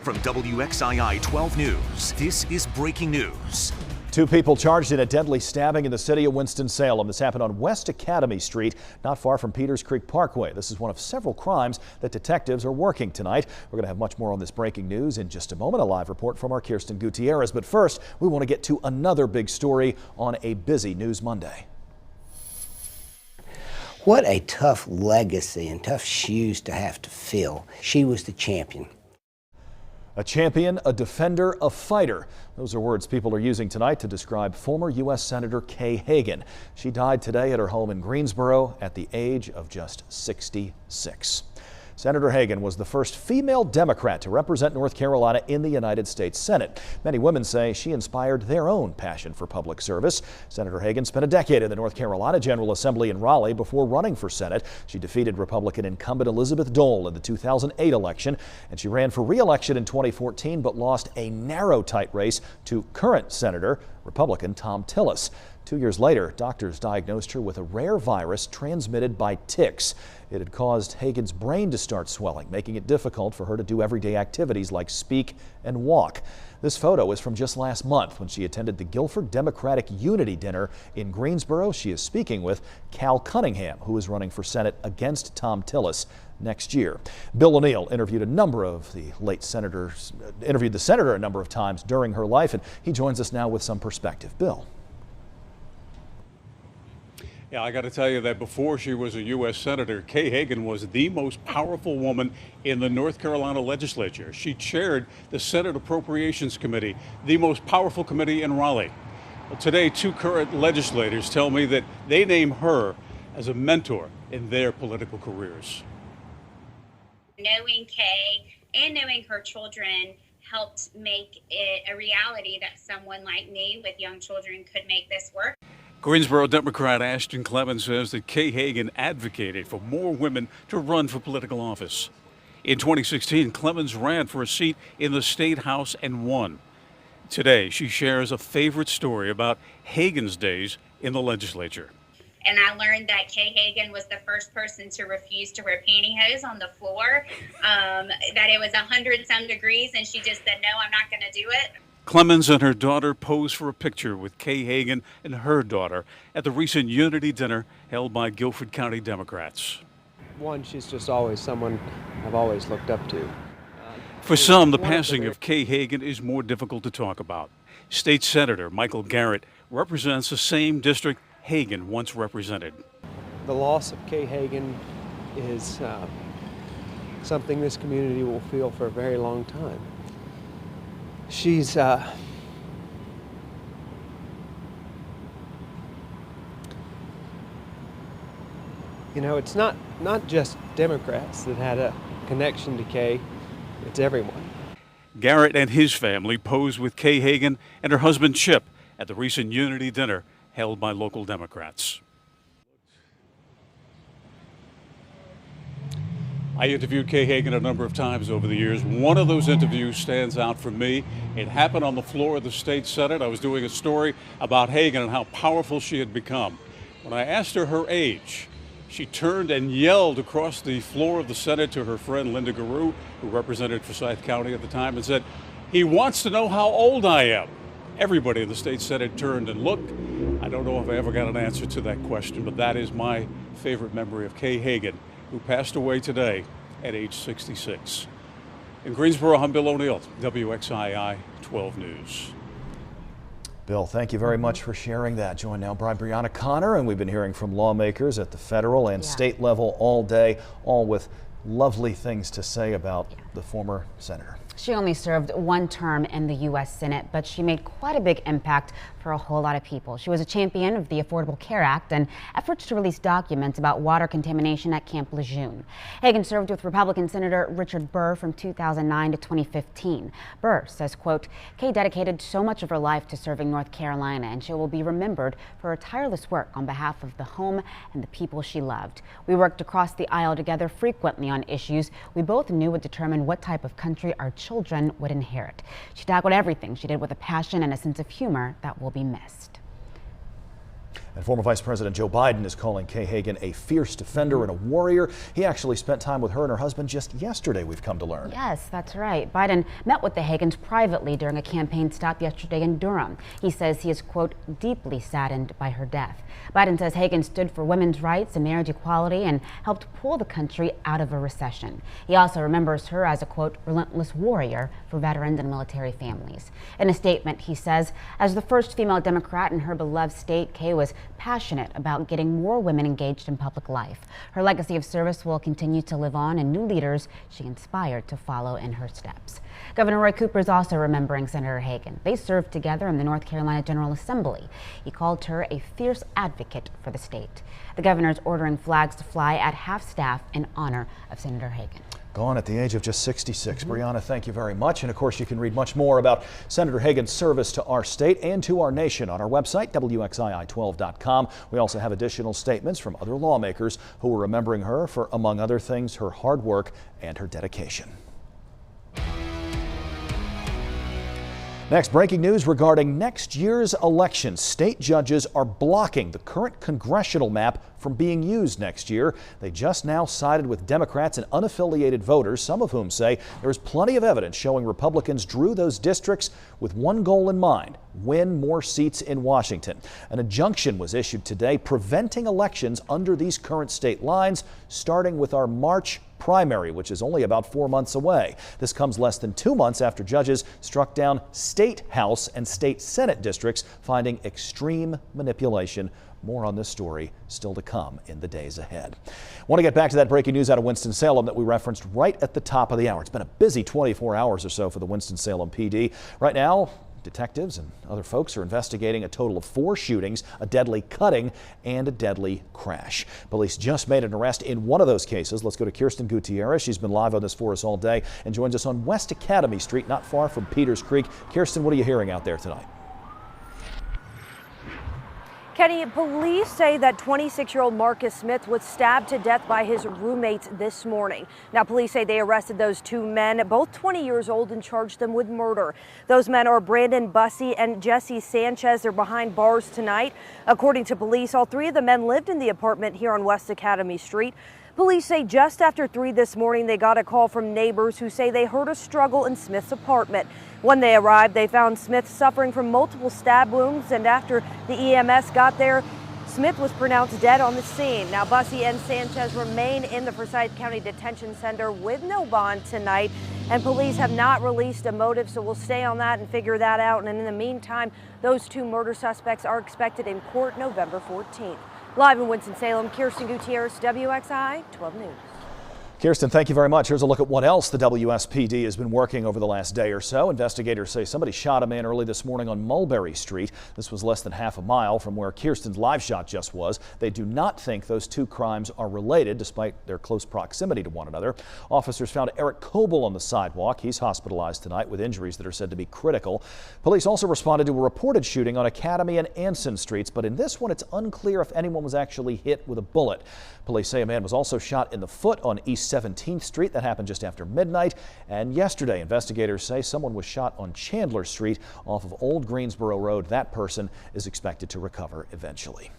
From WXII 12 News, this is breaking news. 2 people charged in a deadly stabbing in the city of Winston-Salem. This happened on West Academy Street, not far from Peters Creek Parkway. This is one of several crimes that detectives are working tonight. We're going to have much more on this breaking news in just a moment. A live report from our Kirsten Gutierrez. But first, we want to get to another big story on a busy News Monday. What a tough legacy and tough shoes to have to fill. She was the champion. A champion, a defender, a fighter. Those are words people are using tonight to describe former U.S. Senator Kay Hagan. She died today at her home in Greensboro at the age of just 66. Senator Hagan was the first female Democrat to represent North Carolina in the United States Senate. Many women say she inspired their own passion for public service. Senator Hagan spent a decade in the North Carolina General Assembly in Raleigh before running for Senate. She defeated Republican incumbent Elizabeth Dole in the 2008 election, and she ran for re-election in 2014 but lost a narrow tight race to current Senator Republican Thom Tillis. 2 years later, doctors diagnosed her with a rare virus transmitted by ticks. It had caused Hagan's brain to start swelling, making it difficult for her to do everyday activities like speak and walk. This photo is from just last month when she attended the Guilford Democratic Unity Dinner in Greensboro. She is speaking with Cal Cunningham, who is running for Senate against Thom Tillis next year. Bill O'Neill interviewed the senator a number of times during her life, and he joins us now with some perspective. Bill. Yeah, I got to tell you that before she was a U.S. Senator, Kay Hagan was the most powerful woman in the North Carolina legislature. She chaired the Senate Appropriations Committee, the most powerful committee in Raleigh. Well, today, 2 current legislators tell me that they name her as a mentor in their political careers. Knowing Kay and knowing her children helped make it a reality that someone like me with young children could make this work. Greensboro Democrat Ashton Clemens says that Kay Hagan advocated for more women to run for political office. In 2016, Clemens ran for a seat in the State House and won. Today, she shares a favorite story about Hagan's days in the legislature. And I learned that Kay Hagan was the first person to refuse to wear pantyhose on the floor, that it was 100-some degrees, and she just said, no, I'm not going to do it. Clemens and her daughter posed for a picture with Kay Hagan and her daughter at the recent Unity Dinner held by Guilford County Democrats. One, she's just always someone I've always looked up to. For some, the passing of Kay Hagan is more difficult to talk about. State Senator Michael Garrett represents the same district Hagan once represented. The loss of Kay Hagan is something this community will feel for a very long time. She's you know, it's not just Democrats that had a connection to Kay, it's everyone. Garrett and his family posed with Kay Hagan and her husband Chip at the recent Unity Dinner held by local Democrats. I interviewed Kay Hagan a number of times over the years. One of those interviews stands out for me. It happened on the floor of the state Senate. I was doing a story about Hagan and how powerful she had become. When I asked her age, she turned and yelled across the floor of the Senate to her friend Linda Garou, who represented Forsyth County at the time, and said, "He wants to know how old I am." Everybody in the state Senate turned and looked. I don't know if I ever got an answer to that question, but that is my favorite memory of Kay Hagan, who passed away today at age 66. In Greensboro, I'm Bill O'Neill, WXII 12 News. Bill, thank you very much for sharing that. Joined now by Brianna Connor, and we've been hearing from lawmakers at the federal and state level all day, all with lovely things to say about the former senator. She only served 1 term in the U.S. Senate, but she made quite a big impact for a whole lot of people. She was a champion of the Affordable Care Act and efforts to release documents about water contamination at Camp Lejeune. Hagan served with Republican Senator Richard Burr from 2009 to 2015. Burr says, quote, Kay dedicated so much of her life to serving North Carolina, and she will be remembered for her tireless work on behalf of the home and the people she loved. We worked across the aisle together frequently on issues we both knew would determine what type of country our children would inherit. She tackled everything she did with a passion and a sense of humor that will be missed. And former Vice President Joe Biden is calling Kay Hagan a fierce defender and a warrior. He actually spent time with her and her husband just yesterday, we've come to learn. Yes, that's right. Biden met with the Hagans privately during a campaign stop yesterday in Durham. He says he is, quote, deeply saddened by her death. Biden says Hagan stood for women's rights and marriage equality and helped pull the country out of a recession. He also remembers her as a, quote, relentless warrior for veterans and military families. In a statement, he says, as the first female Democrat in her beloved state, Kay was passionate about getting more women engaged in public life. Her legacy of service will continue to live on, and new leaders she inspired to follow in her steps. Governor Roy Cooper is also remembering Senator Hagan. They served together in the North Carolina General Assembly. He called her a fierce advocate for the state. The governor is ordering flags to fly at half-staff in honor of Senator Hagan. Gone at the age of just 66. Brianna, thank you very much. And of course, you can read much more about Senator Hagan's service to our state and to our nation on our website, WXII12.com. We also have additional statements from other lawmakers who are remembering her for, among other things, her hard work and her dedication. Next, breaking news regarding next year's election. State judges are blocking the current congressional map from being used next year. They just now sided with Democrats and unaffiliated voters, some of whom say there is plenty of evidence showing Republicans drew those districts with one goal in mind: win more seats in Washington. An injunction was issued today preventing elections under these current state lines, starting with our March primary, which is only about 4 months away. This comes less than 2 months after judges struck down state House and state Senate districts, finding extreme manipulation. More on this story still to come in the days ahead. Want to get back to that breaking news out of Winston-Salem that we referenced right at the top of the hour. It's been a busy 24 hours or so for the Winston-Salem PD. Right now, detectives and other folks are investigating a total of 4 shootings, a deadly cutting, and a deadly crash. Police just made an arrest in one of those cases. Let's go to Kirsten Gutierrez. She's been live on this for us all day and joins us on West Academy Street, not far from Peters Creek. Kirsten, what are you hearing out there tonight? Kenny, police say that 26-year-old Marcus Smith was stabbed to death by his roommates this morning. Now, police say they arrested those 2 men, both 20 years old, and charged them with murder. Those men are Brandon Bussey and Jesse Sanchez. They're behind bars tonight. According to police, all 3 of the men lived in the apartment here on West Academy Street. Police say just after 3 this morning, they got a call from neighbors who say they heard a struggle in Smith's apartment. When they arrived, they found Smith suffering from multiple stab wounds, and after the EMS got there, Smith was pronounced dead on the scene. Now, Bussey and Sanchez remain in the Forsyth County Detention Center with no bond tonight, and police have not released a motive, so we'll stay on that and figure that out. And in the meantime, those 2 murder suspects are expected in court November 14th. Live in Winston-Salem, Kirsten Gutierrez, WXII 12 News. Kirsten, thank you very much. Here's a look at what else the WSPD has been working over the last day or so. Investigators say somebody shot a man early this morning on Mulberry Street. This was less than half a mile from where Kirsten's live shot just was. They do not think those 2 crimes are related, despite their close proximity to one another. Officers found Eric Coble on the sidewalk. He's hospitalized tonight with injuries that are said to be critical. Police also responded to a reported shooting on Academy and Anson Streets, but in this one, it's unclear if anyone was actually hit with a bullet. Police say a man was also shot in the foot on East 17th Street. That happened just after midnight. And yesterday, investigators say someone was shot on Chandler Street off of Old Greensboro Road. That person is expected to recover eventually.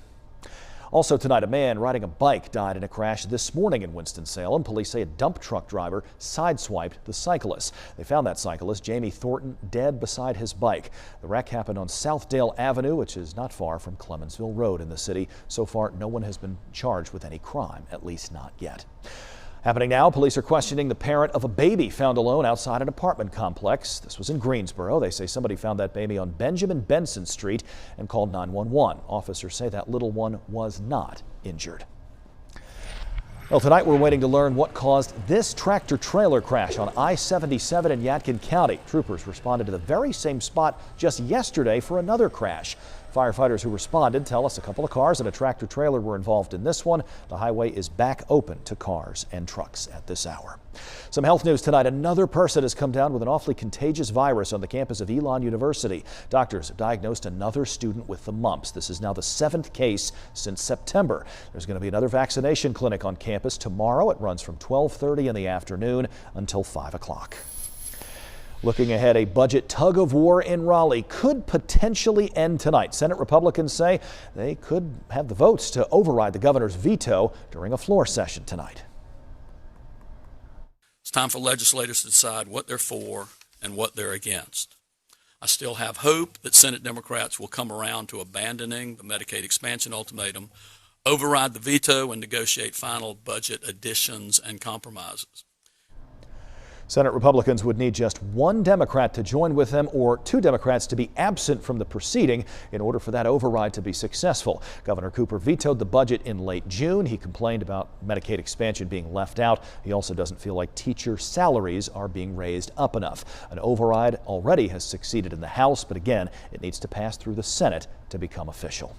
Also tonight, a man riding a bike died in a crash this morning in Winston-Salem. Police say a dump truck driver sideswiped the cyclist. They found that cyclist, Jamie Thornton, dead beside his bike. The wreck happened on Southdale Avenue, which is not far from Clemensville Road in the city. So far, no one has been charged with any crime, at least not yet. Happening now, police are questioning the parent of a baby found alone outside an apartment complex. This was in Greensboro. They say somebody found that baby on Benjamin Benson Street and called 911. Officers say that little one was not injured. Well, tonight we're waiting to learn what caused this tractor-trailer crash on I-77 in Yadkin County. Troopers responded to the very same spot just yesterday for another crash. Firefighters who responded tell us a couple of cars and a tractor-trailer were involved in this one. The highway is back open to cars and trucks at this hour. Some health news tonight. Another person has come down with an awfully contagious virus on the campus of Elon University. Doctors have diagnosed another student with the mumps. This is now the 7th case since September. There's going to be another vaccination clinic on campus tomorrow. It runs from 12:30 in the afternoon until 5 o'clock. Looking ahead, a budget tug of war in Raleigh could potentially end tonight. Senate Republicans say they could have the votes to override the governor's veto during a floor session tonight. It's time for legislators to decide what they're for and what they're against. I still have hope that Senate Democrats will come around to abandoning the Medicaid expansion ultimatum, override the veto, and negotiate final budget additions and compromises. Senate Republicans would need just one Democrat to join with them or two Democrats to be absent from the proceeding in order for that override to be successful. Governor Cooper vetoed the budget in late June. He complained about Medicaid expansion being left out. He also doesn't feel like teacher salaries are being raised up enough. An override already has succeeded in the House, but again, it needs to pass through the Senate to become official.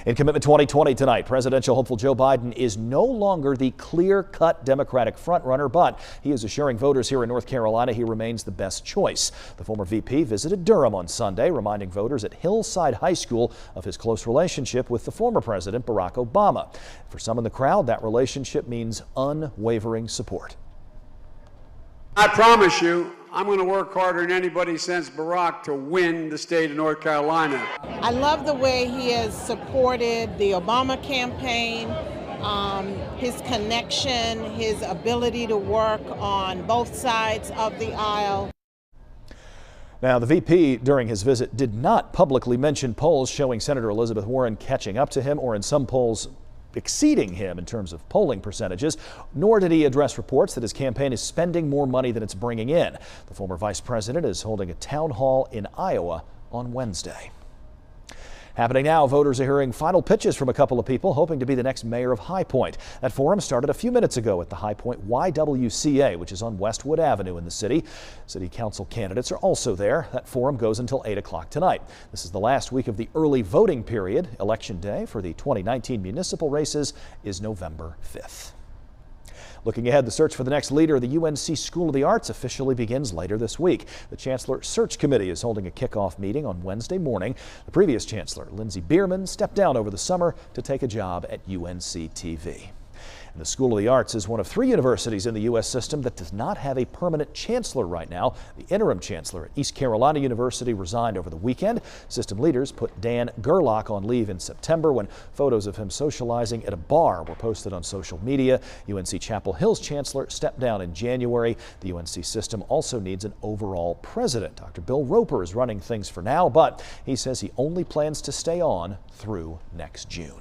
In Commitment 2020 tonight, presidential hopeful Joe Biden is no longer the clear-cut Democratic frontrunner, but he is assuring voters here in North Carolina he remains the best choice. The former VP visited Durham on Sunday, reminding voters at Hillside High School of his close relationship with the former president, Barack Obama. For some in the crowd, that relationship means unwavering support. I promise you, I'm going to work harder than anybody since Barack to win the state of North Carolina. I love the way he has supported the Obama campaign, his connection, his ability to work on both sides of the aisle. Now, the VP during his visit did not publicly mention polls showing Senator Elizabeth Warren catching up to him or in some polls exceeding him in terms of polling percentages, nor did he address reports that his campaign is spending more money than it's bringing in. The former vice president is holding a town hall in Iowa on Wednesday. Happening now, voters are hearing final pitches from a couple of people hoping to be the next mayor of High Point. That forum started a few minutes ago at the High Point YWCA, which is on Westwood Avenue in the city. City council candidates are also there. That forum goes until 8 o'clock tonight. This is the last week of the early voting period. Election day for the 2019 municipal races is November 5th. Looking ahead, the search for the next leader of the UNC School of the Arts officially begins later this week. The Chancellor Search Committee is holding a kickoff meeting on Wednesday morning. The previous Chancellor, Lindsey Bierman, stepped down over the summer to take a job at UNC TV. And the School of the Arts is one of 3 universities in the U.S. system that does not have a permanent chancellor right now. The interim chancellor at East Carolina University resigned over the weekend. System leaders put Dan Gerlach on leave in September when photos of him socializing at a bar were posted on social media. UNC Chapel Hill's chancellor stepped down in January. The UNC system also needs an overall president. Dr. Bill Roper is running things for now, but he says he only plans to stay on through next June.